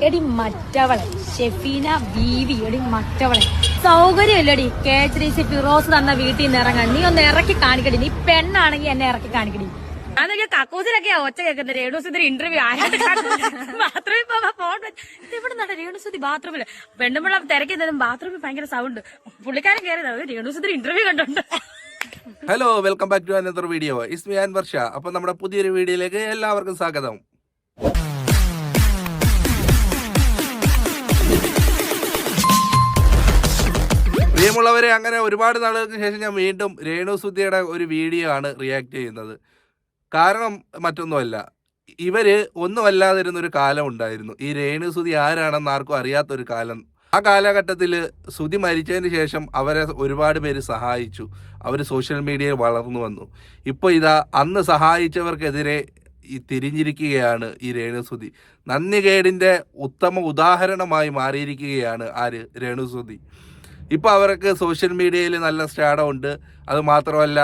എടി മറ്റവളെ ഷെഫീന ബീവി എടി മറ്റവളെ സൗകര്യമില്ലടി KHDC ഫിറോസ് തന്ന വീട്ടിൽ നിന്ന് ഇറങ്ങാൻ. നീ ഒന്ന് ഇറക്കി കാണിക്കടി. നീ പെണ്ണാണെങ്കിൽ എന്നെ ഇറക്കി കാണിക്കടി. അതൊക്കെ കക്കൂസിലൊക്കെയാ ഒച്ച കേൾക്കുന്നത്. രേണുസുതി ഇന്റർവ്യൂ ആയിട്ട് ബാത്റൂമിൽ ഫോൺ ഇവിടെ നട രേണുസുതി ബാത്റൂമില് പെണ്ണുമ്പിള്ള തിരക്കുന്നതും ബാത്റൂമിൽ ഭയങ്കര സൗണ്ട്. പുള്ളിക്കാരൻ കയറിയത് രേണുസുതി interview കണ്ടുണ്ട്. Hello, welcome back to another video. Ismi and വർഷ. അപ്പൊ നമ്മുടെ പുതിയൊരു വീഡിയോയിലേക്ക് എല്ലാവർക്കും സ്വാഗതം. പ്രിയമുള്ളവരെ, അങ്ങനെ ഒരുപാട് നാളുകൾക്ക് ശേഷം ഞാൻ വീണ്ടും രേണുസുതിയുടെ ഒരു വീഡിയോ ആണ് റിയാക്ട് ചെയ്യുന്നത്. കാരണം മറ്റൊന്നുമല്ല, ഇവര് ഒന്നുമല്ലാതിരുന്നൊരു കാലം ഉണ്ടായിരുന്നു. ഈ രേണുസുതി ആരാണെന്ന് ആർക്കും അറിയാത്തൊരു കാലം. ആ കാലഘട്ടത്തിൽ സുതി മരിച്ചതിന് ശേഷം അവരെ ഒരുപാട് പേര് സഹായിച്ചു. അവർ സോഷ്യൽ മീഡിയയിൽ വളർന്നു വന്നു. ഇപ്പോൾ ഇതാ അന്ന് സഹായിച്ചവർക്കെതിരെ തിരിഞ്ഞിരിക്കുകയാണ് ഈ രേണുസുതി. നന്ദികേടിൻ്റെ ഉത്തമ ഉദാഹരണമായി മാറിയിരിക്കുകയാണ് ആര്? രേണുസുതി. ഇപ്പോൾ അവർക്ക് സോഷ്യൽ മീഡിയയിൽ നല്ല സ്റ്റാഡമുണ്ട്. അതുമാത്രമല്ല,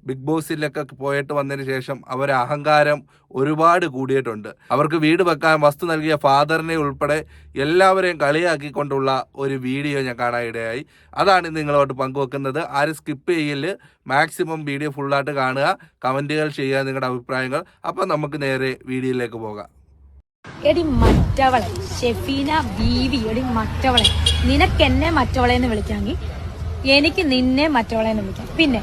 ബിഗ് ബോസിലൊക്കെ പോയിട്ട് വന്നതിന് ശേഷം അവരെ അഹങ്കാരം ഒരുപാട് കൂടിയിട്ടുണ്ട്. അവർക്ക് വീട് വെക്കാൻ വസ്തു നൽകിയ ഫാദറിനെ ഉൾപ്പെടെ എല്ലാവരെയും കളിയാക്കിക്കൊണ്ടുള്ള ഒരു വീഡിയോ ഞാൻ കാണാനിടയായി. അതാണ് നിങ്ങളോട് പങ്കുവെക്കുന്നത്. ആരും സ്കിപ്പ് ചെയ്യല്. മാക്സിമം വീഡിയോ ഫുള്ളായിട്ട് കാണുക, കമൻറ്റുകൾ ചെയ്യുക നിങ്ങളുടെ അഭിപ്രായങ്ങൾ. അപ്പം നമുക്ക് നേരെ വീഡിയോയിലേക്ക് പോകാം. എടി മറ്റവളെ ഷെഫീന ബീവി എടി മറ്റവളെ, നിനക്കെന്നെ മറ്റവളെന്ന് വിളിക്കാമെങ്കിൽ എനിക്ക് നിന്നെ മറ്റവളെന്ന് വിളിക്കാം. പിന്നെ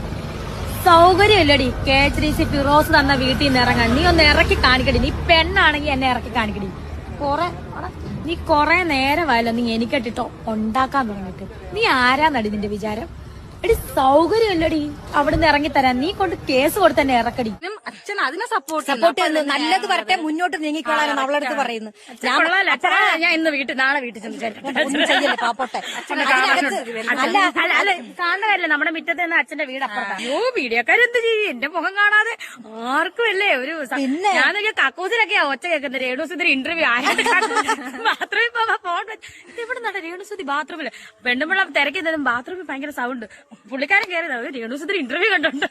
സൗകര്യമില്ലടി KHDC ഫിറോസ് തന്ന വീട്ടിൽ നിന്ന് ഇറങ്ങാൻ. നീ ഒന്ന് ഇറക്കി കാണിക്കടി. നീ പെണ്ണാണെങ്കിൽ എന്നെ ഇറക്കി കാണിക്കടി. നീ കൊറേ നേരമായല്ലോ നീ എനിക്കിട്ടോ ഉണ്ടാക്കാൻ തുടങ്ങിട്ട്. നീ ആരാന്നടി നിന്റെ വിചാരം? എടി സൗകര്യമില്ലടി അവിടുന്ന് ഇറങ്ങിത്തരാൻ. നീ കൊണ്ട് കേസ് കൊടുത്തന്നെ ഇറക്കടി. അച്ഛൻ അതിനെ സപ്പോർട്ട് നല്ലത് വരട്ടെ, മുന്നോട്ട് നീങ്ങിക്കൊള്ളാനാണ് അവളടുത്ത് പറയുന്നത്. ഞാൻ ഇന്ന് നാളെ വീട്ടിൽ ചെയ്യല്ലേ പാപ്പോട്ടെ. കാണുന്ന കാര്യമില്ല, നമ്മുടെ മുറ്റത്ത് നിന്ന് അച്ഛന്റെ വീട് അപ്പുറത്താണ്. അയ്യോ, വീഡിയോക്കാരെന്ത് ചെയ്യും? എന്റെ മുഖം കാണാതെ ആർക്കും അല്ലേ ഒരു. ഞാനൊക്കെ കക്കൂസിലൊക്കെയാ ഒച്ച കേൾക്കുന്നത്. രേണുസുതി ഇന്റർവ്യൂ ആയിട്ട് ബാത്റൂമിൽ ഫോൺ ഇവിടെ നട രേണുസുതി ബാത്റൂമില് പെണ്ണുമ്പിള്ള തിരക്കുന്നതും ബാത്റൂമിൽ ഭയങ്കര സൗണ്ട്. പുള്ളിക്കാരൻ കയറിയത് രേണുസുതി ഇന്റർവ്യൂ കണ്ടുണ്ട്.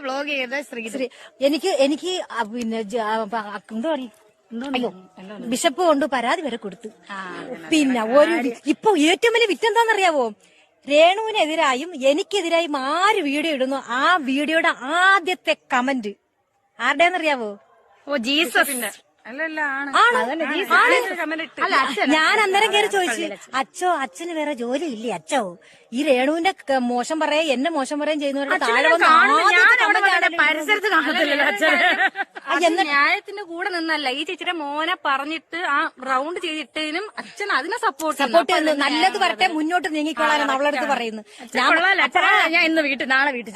ബ്ലോഗ് ചെയ്ത ശ്രീ എനിക്ക് പിന്നെ എന്താ പറയും, അയ്യോ ബിഷപ്പ് കൊണ്ട് പരാതി വരെ കൊടുത്തു. പിന്നെ ഇപ്പൊ ഏറ്റവും വലിയ വിറ്റെന്താന്നറിയാവോ? രേണുവിനെതിരായും എനിക്കെതിരായും ആര് വീഡിയോ ഇടുന്നു ആ വീഡിയോയുടെ ആദ്യത്തെ കമന്റ് ആരുടെയെന്നറിയാവോ? Oh Jesus. ഞാൻ അന്നേരം കയറി ചോദിച്ചു, അച്ഛന് വേറെ ജോലി ഇല്ലേ അച്ഛോ? ഈ രേണുവിന്റെ മോശം പറയാ എന്നെ മോശം പറയാൻ ചെയ്യുന്നവരുടെ താഴെ പരിസരത്ത് എന്നിട്ട് ന്യായത്തിന്റെ കൂടെ നിന്നല്ല ഈ ചേച്ചിയുടെ മോനെ പറഞ്ഞിട്ട് ആ റൗണ്ട് ചെയ്തിട്ടതിനും അച്ഛൻ അതിനെ സപ്പോർട്ട് ചെയ്യുന്നു. നല്ലത് വരട്ടെ, മുന്നോട്ട് നീങ്ങിക്കൊള്ളാനാണ് അവളടുത്ത് പറയുന്നത്. ഞാൻ ഇന്ന് നാളെ വീട്ടിൽ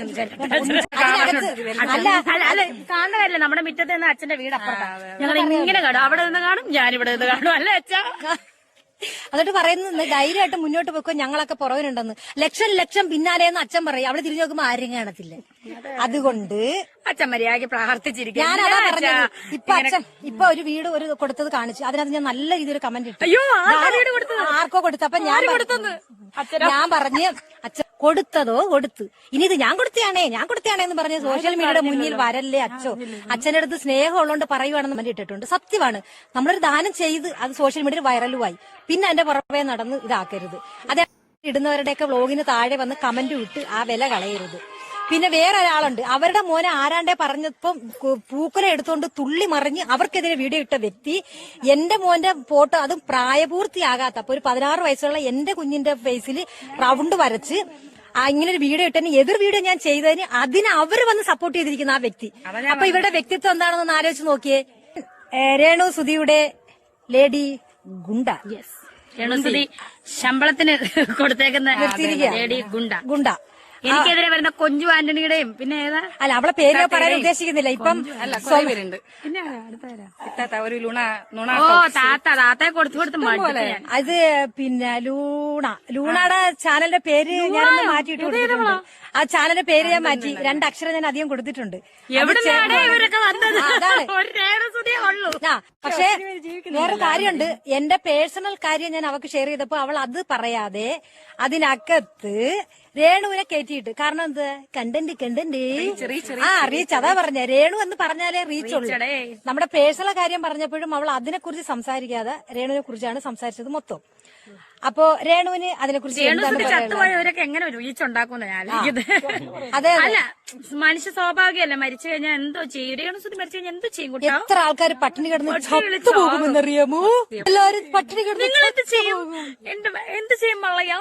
കാണുന്ന കാര്യമില്ല, നമ്മുടെ മുറ്റത്ത് നിന്ന് അച്ഛന്റെ വീട് അപ്പുറത്താണ്. ഞങ്ങൾ ഇങ്ങനെ കാണും, അവിടെ നിന്ന് കാണും, ഞാനിവിടെ നിന്ന് കാണും. അല്ലേ അച്ഛാ? എന്നിട്ട് പറയുന്നത് ധൈര്യമായിട്ട് മുന്നോട്ട് വെക്കോ, ഞങ്ങളൊക്കെ പുറകിലുണ്ടെന്ന്. ലക്ഷം പിന്നാലെയെന്ന് അച്ഛൻ പറയും. അവിടെ തിരിഞ്ഞു നോക്കുമ്പോ ആരും കാണത്തില്ല. അതുകൊണ്ട് അച്ഛൻ മര്യാദയ്ക്ക് പ്രാർത്ഥിച്ചിരിക്കും. ഞാനതാ പറഞ്ഞത്. ഇപ്പൊ ഒരു വീട് കൊടുത്തത് കാണിച്ചു. അതിനകത്ത് ഞാൻ നല്ല രീതിയിൽ കമന്റ് ഇട്ടു. അയ്യോ, ആർക്കോ കൊടുത്തു. അപ്പൊ ഞാൻ പറഞ്ഞ് അച്ഛൻ കൊടുത്തതോ കൊടുത്തു, ഇനി ഇത് ഞാൻ കൊടുത്തയാണേന്ന് പറഞ്ഞ് സോഷ്യൽ മീഡിയയുടെ മുന്നിൽ വരല്ലേ അച്ഛോ. അച്ഛൻ്റെ അടുത്ത് സ്നേഹം ഉള്ളതുകൊണ്ട് പറയുവാണെന്ന് കമന്റ് ഇട്ടിട്ടുണ്ട്. സത്യമാണ്, നമ്മളൊരു ദാനം ചെയ്ത് അത് സോഷ്യൽ മീഡിയയിൽ വൈറലുമായി. പിന്നെ അതിന്റെ പുറമെ നടന്ന് ഇതാക്കരുത്. അതേ ഇടുന്നവരുടെയൊക്കെ വ്ലോഗിന് താഴെ വന്ന് കമന്റ് വിട്ട് ആ വില കളയരുത്. പിന്നെ വേറെ ഒരാളുണ്ട്, അവരുടെ മോനെ ആരാണ്ടേ പറഞ്ഞപ്പം പൂക്കുല എടുത്തുകൊണ്ട് തുള്ളി മറിഞ്ഞ് അവർക്കെതിരെ വീഡിയോ ഇട്ട വ്യക്തി എന്റെ മോന്റെ ഫോട്ടോ, അതും പ്രായപൂർത്തിയാകാത്ത, അപ്പൊ ഒരു 16 വയസ്സുള്ള എന്റെ കുഞ്ഞിന്റെ ഫേസിൽ റൗണ്ട് വരച്ച് ഇങ്ങനെ ഒരു വീഡിയോ ഇട്ടതിന് എതിർ വീഡിയോ ഞാൻ ചെയ്തതിന് അതിന് അവര് വന്ന് സപ്പോർട്ട് ചെയ്തിരിക്കുന്ന ആ വ്യക്തി. അപ്പൊ ഇവരുടെ വ്യക്തിത്വം എന്താണെന്ന് ആലോചിച്ച് നോക്കിയേ. രേണുസുതിയുടെ ലേഡി ഗുണ്ട. രേണുസുതി ശമ്പളത്തിന് കൊടുത്തേക്കുന്ന ലേഡി ഗുണ്ട. എനിക്കെതിരെ വരുന്ന കൊഞ്ചു ആന്റണിയുടെയും പിന്നെ ഏതാ അല്ല അവളെ പേര് പറയാൻ ഉദ്ദേശിക്കുന്നില്ല. ഇപ്പം പേരുണ്ട്. ഒരു താത്തയെ കൊടുത്തു അത് പിന്നെ ലൂണയുടെ ചാനലിന്റെ പേര് ഞാനൊന്ന് മാറ്റിയിട്ടുണ്ട്. ആ ചാനലിന്റെ പേര് ഞാൻ മാറ്റി, 2 അക്ഷരം ഞാൻ അധികം കൊടുത്തിട്ടുണ്ട്. പക്ഷെ വേറെ കാര്യമുണ്ട്, എന്റെ പേഴ്സണൽ കാര്യം ഞാൻ അവക്ക് ഷെയർ ചെയ്തപ്പോ അവൾ അത് പറയാതെ അതിനകത്ത് രേണുവിനെ കയറ്റിയിട്ട്. കാരണം എന്ത് കണ്ടന്റ് റീച്ച്. അതാ പറഞ്ഞ രേണു എന്ന് പറഞ്ഞാലേ റീച്ച് ഉള്ളൂ. നമ്മുടെ പേഴ്സണൽ കാര്യം പറഞ്ഞപ്പോഴും അവൾ അതിനെക്കുറിച്ച് സംസാരിക്കാതെ രേണുവിനെ കുറിച്ചാണ് സംസാരിച്ചത് മൊത്തം. അപ്പോ രേണുവിന് അതിനെക്കുറിച്ച് ചത്തുപോയവരൊക്കെ എങ്ങനെ റീച്ച് ഉണ്ടാക്കുന്ന അതെ. അല്ല, മനുഷ്യ സ്വാഭാവികമല്ല, മരിച്ചു കഴിഞ്ഞാൽ എന്തോ ചെയ്യും. രേണുസുതി മരിച്ചു കഴിഞ്ഞാൽ എന്തോ ചെയ്യും കുട്ടാ? എത്ര ആൾക്കാർ പട്ടിണി കിടന്ന് ചത്തുപോകുമെന്നറിയാമോ? എല്ലാവരും പട്ടിണി കിടന്ന് നിങ്ങൾ എന്ത് ചെയ്യും? എന്ത് ചെയ്യും മള്ളയ്യ?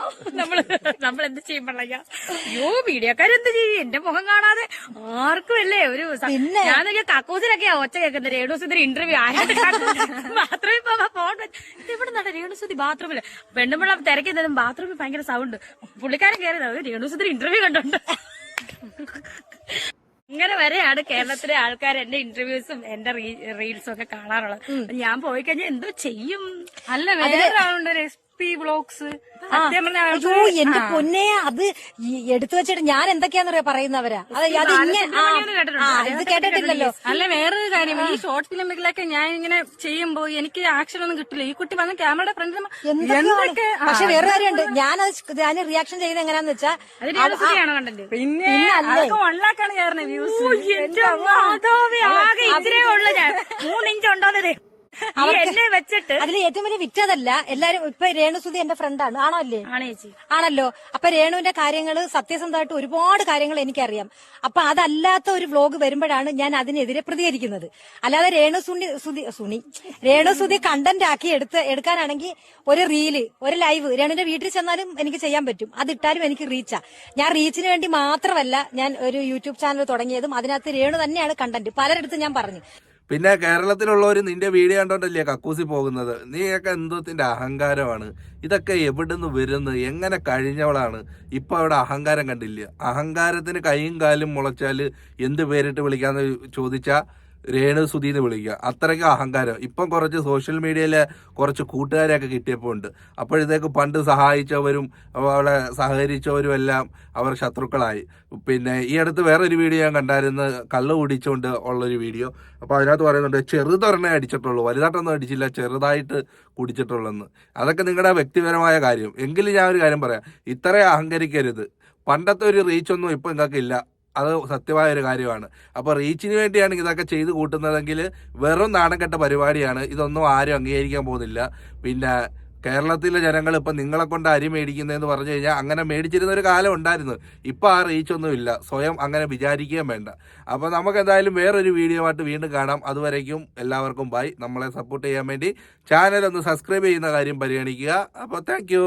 നമ്മൾ എന്ത് ചെയ്യും മള്ളയ്യ? അയ്യോ, മീഡിയക്കാരെന്ത് ചെയ്യും? എന്റെ മുഖം കാണാതെ ആർക്കും അല്ലേ ഒരു ഞാൻ കക്കൂസിലൊക്കെയാ ഒച്ച കേൾക്കുന്നത്. രേണുസുതി ഇന്റർവ്യൂ ആയിട്ട് ബാത്റൂമിൽ ഫോൺ ഇവിടെ നട രേണുസുതി ബാത്റൂമില് പെണ്ണുമ്പിള്ള തിരക്കുന്നതും ബാത്റൂമിൽ ഭയങ്കര സൗണ്ട്. പുള്ളിക്കാരൻ കയറിയത് രേണുസുതി ഇന്റർവ്യൂ കണ്ടോണ്ട്. ഇങ്ങനെ വരെയാണ് കേരളത്തിലെ ആൾക്കാർ എന്റെ ഇന്റർവ്യൂസും എന്റെ റീൽസും ഒക്കെ കാണാറുള്ളത്. ഞാൻ പോയി കഴിഞ്ഞാൽ എന്തോ ചെയ്യും. അല്ല, വേറെ വ്ലോഗ്സ് അയ്യോ എന്റെ പൊന്നെ, അത് എടുത്തു വെച്ചിട്ട് ഞാൻ എന്തൊക്കെയാന്ന് പറയുന്നവരാ. ഇത് കേട്ടിട്ടില്ലല്ലോ. അല്ല, വേറൊരു കാര്യം, ഈ ഷോർട്ട് ഫിലിമുകളിലൊക്കെ ഞാൻ ഇങ്ങനെ ചെയ്യുമ്പോ എനിക്ക് ആക്ഷൻ ഒന്നും കിട്ടില്ല. ഈ കുട്ടി വന്ന് ക്യാമറയുടെ ഫ്രണ്ടിൽ പക്ഷെ വേറെ കാര്യമുണ്ട്. ഞാൻ റിയാക്ഷൻ ചെയ്യുന്നത് എങ്ങനെയാന്ന് വെച്ചാ പിന്നെ വള്ളാക്കാണ് കയറുന്നത്. വ്യൂസ് ആകെ ഇത്രേ ഉള്ളു. ഞാൻ 3 ഇഞ്ച് ഉണ്ടോന്നതേ എന്നെ വെച്ചിട്ട് അതിൽ ഏറ്റവും വലിയ വിറ്റതല്ല. എല്ലാരും ഇപ്പൊ രേണുസുതി എന്റെ ഫ്രണ്ടാണ്. ആണോ അല്ലേ? ആണല്ലോ. അപ്പൊ രേണുവിന്റെ കാര്യങ്ങള് സത്യസന്ധമായിട്ട് ഒരുപാട് കാര്യങ്ങൾ എനിക്കറിയാം. അപ്പൊ അതല്ലാത്ത ഒരു വ്ലോഗ് വരുമ്പോഴാണ് ഞാൻ അതിനെതിരെ പ്രതികരിക്കുന്നത്. അല്ലാതെ രേണുസുതി കണ്ടന്റ് ആക്കി എടുക്കാനാണെങ്കിൽ ഒരു റീല്, ഒരു ലൈവ് രേണുവിന്റെ വീട്ടിൽ ചെന്നാലും എനിക്ക് ചെയ്യാൻ പറ്റും. അതിട്ടാലും എനിക്ക് റീച്ചാ. ഞാൻ റീച്ചിന് വേണ്ടി മാത്രമല്ല ഞാൻ ഒരു യൂട്യൂബ് ചാനൽ തുടങ്ങിയതും. അതിനകത്ത് രേണു തന്നെയാണ് കണ്ടന്റ്. പലരിടത്തും ഞാൻ പറഞ്ഞു. പിന്നെ കേരളത്തിലുള്ളവർ നിന്റെ വീഡിയോ കണ്ടോണ്ടല്ലേ കക്കൂസി പോകുന്നത്. നീയൊക്കെ എന്തോത്തിന്റെ അഹങ്കാരമാണ് ഇതൊക്കെ? എവിടുന്ന് വരുന്നു? എങ്ങനെ കഴിഞ്ഞവളാണ്? ഇപ്പൊ അവിടെ അഹങ്കാരം കണ്ടില്ല. അഹങ്കാരത്തിന് കൈയും കാലും മുളച്ചാല് എന്ത് പേരിട്ട് വിളിക്കാന്ന് ചോദിച്ചാ രേണുസുതി എന്ന് വിളിക്കുക. അത്രയ്ക്കും അഹങ്കാരം. ഇപ്പം കുറച്ച് സോഷ്യൽ മീഡിയയിലെ കുറച്ച് കൂട്ടുകാരെയൊക്കെ കിട്ടിയപ്പോൾ ഉണ്ട്. അപ്പോഴത്തേക്ക് പണ്ട് സഹായിച്ചവരും അവളെ സഹകരിച്ചവരും എല്ലാം അവർ ശത്രുക്കളായി. പിന്നെ ഈ അടുത്ത് വേറൊരു വീഡിയോ ഞാൻ കണ്ടായിരുന്നു, കള്ള് കുടിച്ചുകൊണ്ട് ഉള്ളൊരു വീഡിയോ. അപ്പോൾ അതിനകത്ത് പറയുന്നുണ്ട് ചെറുതൊരെണ്ണേ അടിച്ചിട്ടുള്ളൂ, വലുതായിട്ടൊന്നും അടിച്ചില്ല, ചെറുതായിട്ട് കുടിച്ചിട്ടുള്ളെന്ന്. അതൊക്കെ നിങ്ങളുടെ വ്യക്തിപരമായ കാര്യം. എങ്കിലും ഞാൻ ഒരു കാര്യം പറയാം, ഇത്രയും അഹങ്കരിക്കരുത്. പണ്ടത്തെ ഒരു റീച്ചൊന്നും ഇപ്പം നിങ്ങൾക്കില്ല. അത് സത്യമായ ഒരു കാര്യമാണ്. അപ്പോൾ റീച്ചിന് വേണ്ടിയാണ് ഇതൊക്കെ ചെയ്ത് കൂട്ടുന്നതെങ്കിൽ വെറും നാണംകെട്ട പരിപാടിയാണ്. ഇതൊന്നും ആരും അംഗീകരിക്കാൻ പോകുന്നില്ല. പിന്നെ കേരളത്തിലെ ജനങ്ങൾ ഇപ്പം നിങ്ങളെ കൊണ്ട് അരി മേടിക്കുന്നതെന്ന് പറഞ്ഞു കഴിഞ്ഞാൽ അങ്ങനെ മേടിച്ചിരുന്ന ഒരു കാലം ഉണ്ടായിരുന്നു. ഇപ്പം ആ റീച്ചൊന്നും ഇല്ല. സ്വയം അങ്ങനെ വിചാരിക്കുകയും വേണ്ട. അപ്പോൾ നമുക്ക് എന്തായാലും വേറൊരു വീഡിയോ ആയിട്ട് വീണ്ടും കാണാം. അതുവരേക്കും എല്ലാവർക്കും ബൈ. നമ്മളെ സപ്പോർട്ട് ചെയ്യാൻ വേണ്ടി ചാനൽ ഒന്ന് സബ്സ്ക്രൈബ് ചെയ്യുന്ന കാര്യം പരിഗണിക്കുക. അപ്പോൾ താങ്ക്